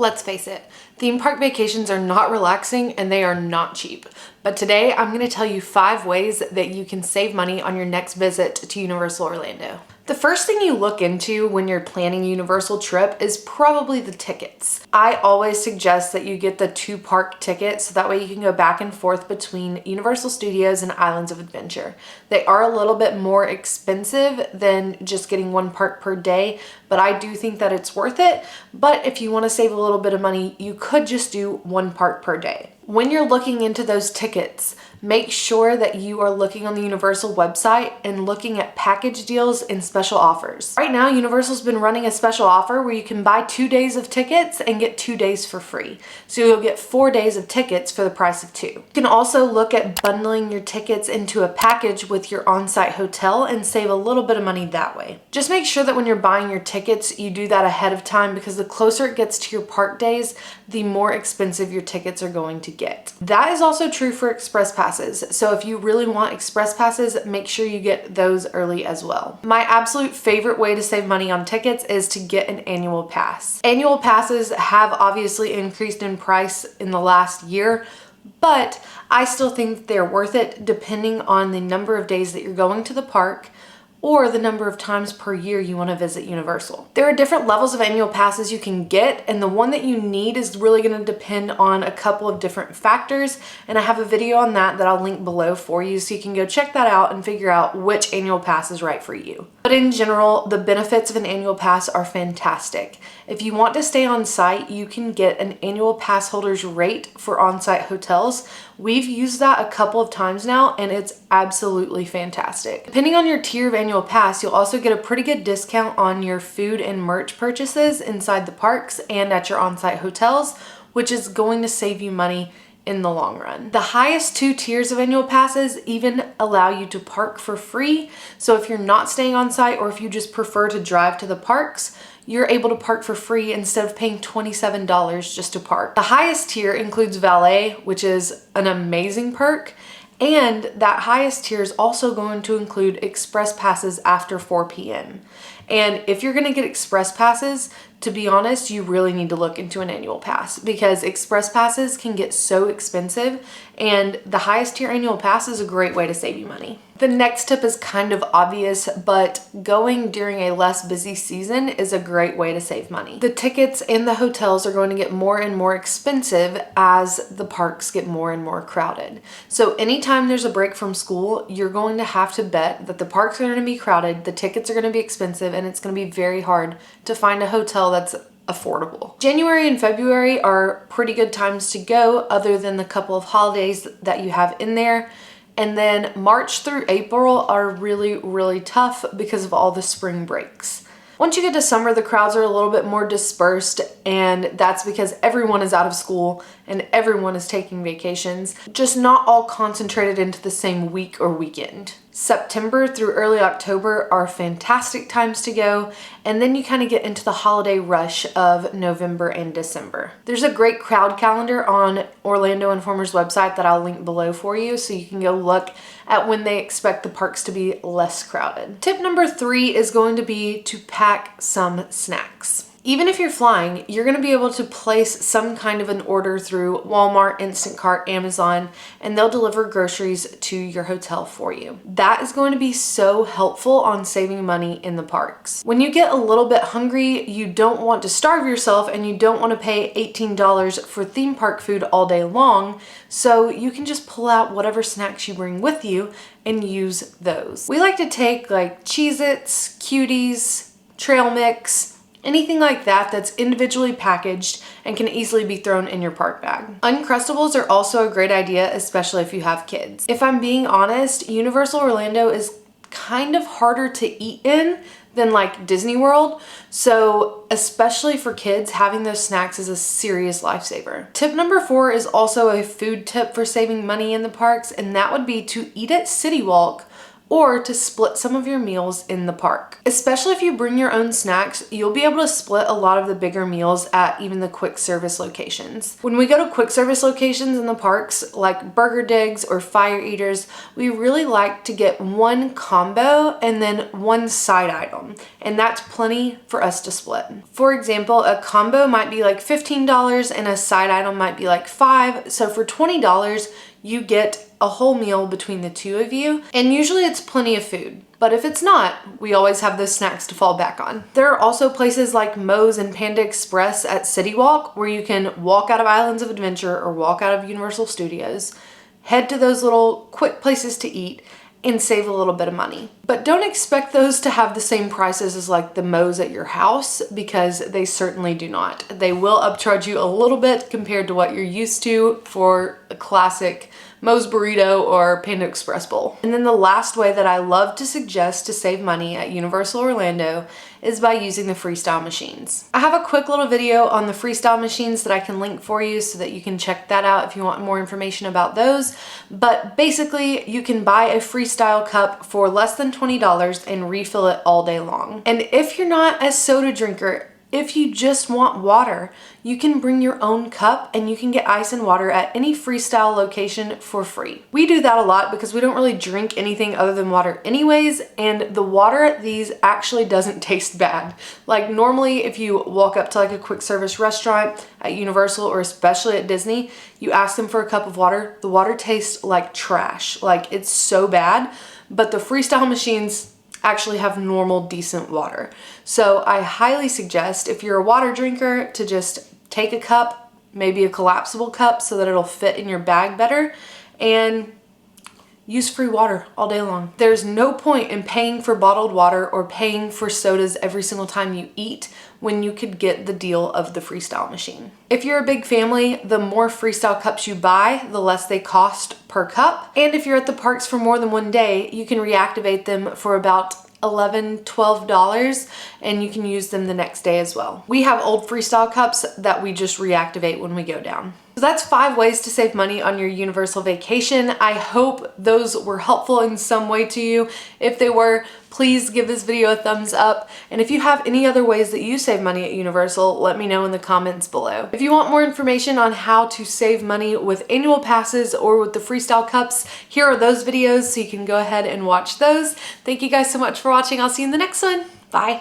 Let's face it, theme park vacations are not relaxing and they are not cheap. But today I'm going to tell you 5 ways that you can save money on your next visit to Universal Orlando. The first thing you look into when you're planning a Universal trip is probably the tickets. I always suggest that you get the 2-park ticket so that way you can go back and forth between Universal Studios and Islands of Adventure. They are a little bit more expensive than just getting 1 park per day, but I do think that it's worth it. But if you want to save a little bit of money, you could just do 1 park per day. When you're looking into those tickets, make sure that you are looking on the Universal website and looking at package deals and special offers. Right now, Universal's been running a special offer where you can buy 2 days of tickets and get 2 days for free. So you'll get 4 days of tickets for the price of 2. You can also look at bundling your tickets into a package with your on-site hotel and save a little bit of money that way. Just make sure that when you're buying your tickets, you do that ahead of time because the closer it gets to your park days, the more expensive your tickets are going to get. That is also true for express passes. So if you really want express passes, make sure you get those early as well. My absolute favorite way to save money on tickets is to get an annual pass. Annual passes have obviously increased in price in the last year, but I still think they're worth it depending on the number of days that you're going to the park or the number of times per year you want to visit Universal. There are different levels of annual passes you can get, and the one that you need is really going to depend on a couple of different factors, and I have a video on that I'll link below for you so you can go check that out and figure out which annual pass is right for you. But in general, the benefits of an annual pass are fantastic. If you want to stay on site, you can get an annual pass holder's rate for on-site hotels. We've used that a couple of times now, and it's absolutely fantastic. Depending on your tier of annual pass, you'll also get a pretty good discount on your food and merch purchases inside the parks and at your on-site hotels, which is going to save you money in the long run. The highest 2 tiers of annual passes even allow you to park for free. So if you're not staying on site or if you just prefer to drive to the parks, you're able to park for free instead of paying $27 just to park. The highest tier includes valet, which is an amazing perk. And that highest tier is also going to include express passes after 4 p.m. And if you're going to get express passes, to be honest, you really need to look into an annual pass because express passes can get so expensive, and the highest tier annual pass is a great way to save you money. The next tip is kind of obvious, but going during a less busy season is a great way to save money. The tickets and the hotels are going to get more and more expensive as the parks get more and more crowded. So anytime there's a break from school, you're going to have to bet that the parks are going to be crowded, the tickets are going to be expensive, and it's going to be very hard to find a hotel that's affordable. January and February are pretty good times to go other than the couple of holidays that you have in there. And then March through April are really, really tough because of all the spring breaks. Once you get to summer, the crowds are a little bit more dispersed, and that's because everyone is out of school and everyone is taking vacations, just not all concentrated into the same week or weekend. September through early October are fantastic times to go, and then you kind of get into the holiday rush of November and December. There's a great crowd calendar on Orlando Informer's website that I'll link below for you so you can go look at when they expect the parks to be less crowded. Tip number 3 is going to be to pack some snacks. Even if you're flying, you're going to be able to place some kind of an order through Walmart, Instacart, Amazon, and they'll deliver groceries to your hotel for you. That is going to be so helpful on saving money in the parks. When you get a little bit hungry, you don't want to starve yourself and you don't want to pay $18 for theme park food all day long, so you can just pull out whatever snacks you bring with you and use those. We like to take like Cheez-Its, Cuties, trail mix, anything like that that's individually packaged and can easily be thrown in your park bag. Uncrustables are also a great idea, especially if you have kids. If I'm being honest, Universal Orlando is kind of harder to eat in than like Disney World, so especially for kids, having those snacks is a serious lifesaver. Tip number 4 is also a food tip for saving money in the parks, and that would be to eat at City Walk or to split some of your meals in the park. Especially if you bring your own snacks, you'll be able to split a lot of the bigger meals at even the quick service locations. When we go to quick service locations in the parks, like Burger Digs or Fire Eaters, we really like to get one combo and then one side item, and that's plenty for us to split. For example, a combo might be like $15 and a side item might be like $5. So for $20, you get a whole meal between the two of you, and usually it's plenty of food. But if it's not, we always have those snacks to fall back on. There are also places like Moe's and Panda Express at City Walk where you can walk out of Islands of Adventure or walk out of Universal Studios, head to those little quick places to eat, and save a little bit of money. But don't expect those to have the same prices as like the Moe's at your house, because they certainly do not. They will upcharge you a little bit compared to what you're used to for a classic Moe's burrito or Panda Express bowl. And then the last way that I love to suggest to save money at Universal Orlando is by using the Freestyle Machines. I have a quick little video on the Freestyle Machines that I can link for you so that you can check that out if you want more information about those. But basically, you can buy a Freestyle cup for less than $20 and refill it all day long. And if you're not a soda drinker, if you just want water, you can bring your own cup and you can get ice and water at any Freestyle location for free. We do that a lot because we don't really drink anything other than water anyways, and the water at these actually doesn't taste bad. Like normally if you walk up to like a quick service restaurant at Universal or especially at Disney, you ask them for a cup of water, the water tastes like trash. Like it's so bad, but the Freestyle Machines actually have normal, decent water. So I highly suggest if you're a water drinker to just take a cup, maybe a collapsible cup so that it'll fit in your bag better, and use free water all day long. There's no point in paying for bottled water or paying for sodas every single time you eat when you could get the deal of the Freestyle Machine. If you're a big family, the more Freestyle cups you buy, the less they cost per cup. And if you're at the parks for more than one day, you can reactivate them for about $11, $12, and you can use them the next day as well. We have old Freestyle cups that we just reactivate when we go down. So that's 5 ways to save money on your Universal vacation. I hope those were helpful in some way to you. If they were, please give this video a thumbs up. And if you have any other ways that you save money at Universal, let me know in the comments below. If you want more information on how to save money with annual passes or with the Freestyle cups, here are those videos so you can go ahead and watch those. Thank you guys so much for watching. I'll see you in the next one. Bye.